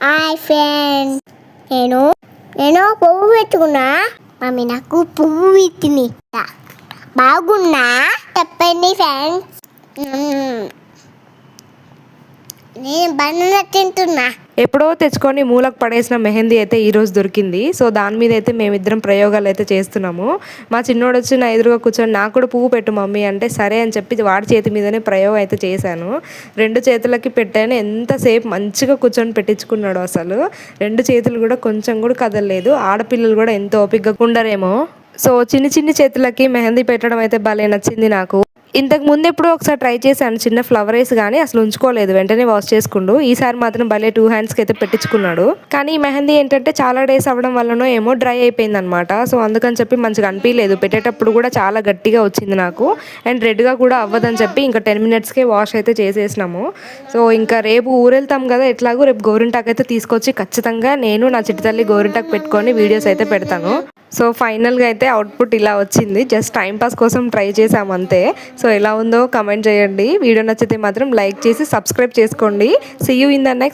Hi friends, నేను నేను పువ్వు పెట్టుకున్నా. మమ్మీ నాకు పువ్వు ఇచ్చింది. బాగున్నా చెప్పండి ఫ్రెండ్స్. నేను బనానా తింటున్నా. ఎప్పుడో తెచ్చుకొని మూలకు పడేసిన మెహందీ అయితే ఈరోజు దొరికింది. సో దాని మీద అయితే మేమిద్దరం ప్రయోగాలు అయితే చేస్తున్నాము. మా చిన్నోడు వచ్చి నా ఎదురుగా కూర్చొని నాకు కూడా పువ్వు పెట్టు మమ్మీ అంటే సరే అని చెప్పి వాడి చేతి మీదనే ప్రయోగం అయితే చేశాను. 2 చేతులకి పెట్టాను. ఎంతసేపు మంచిగా కూర్చొని పెట్టించుకున్నాడు. అసలు 2 చేతులు కూడా కొంచెం కూడా కదలలేదు. ఆడపిల్లలు కూడా ఎంత ఓపికగా ఉండరేమో. సో చిన్ని చేతులకి మెహందీ పెట్టడం అయితే భలే నచ్చింది నాకు. ఇంతకు ముందు ఎప్పుడో ఒకసారి ట్రై చేశాను చిన్న ఫ్లవర్ వేసి, కానీ అసలు ఉంచుకోలేదు, వెంటనే వాష్ చేసుకుంటూ. ఈసారి మాత్రం భలే 2 హ్యాండ్స్కి అయితే పెట్టించుకున్నాడు. కానీ ఈ మెహందీ ఏంటంటే చాలా డేస్ అవ్వడం వల్లనో ఏమో డ్రై అయిపోయింది అనమాట. సో అందుకని చెప్పి మంచిగా అనిపించలేదు. పెట్టేటప్పుడు కూడా చాలా గట్టిగా వచ్చింది నాకు. అండ్ రెడ్గా కూడా అవ్వదని చెప్పి ఇంకా 10 మినిట్స్కే వాష్ అయితే చేసేసినాము. సో ఇంకా రేపు ఊరెళ్తాం కదా, ఎట్లాగో రేపు గోరింటాకు అయితే తీసుకొచ్చి ఖచ్చితంగా నేను నా చిట్టి తల్లి గోరింటాకు పెట్టుకొని వీడియోస్ అయితే పెడతాను. సో ఫైనల్గా అయితే అవుట్పుట్ ఇలా వచ్చింది. జస్ట్ టైంపాస్ కోసం ట్రై చేసాము అంతే. సో ఎలా ఉందో కమెంట్ చేయండి. వీడియో నచ్చితే మాత్రం లైక్ చేసి సబ్స్క్రైబ్ చేసుకోండి. See you in the next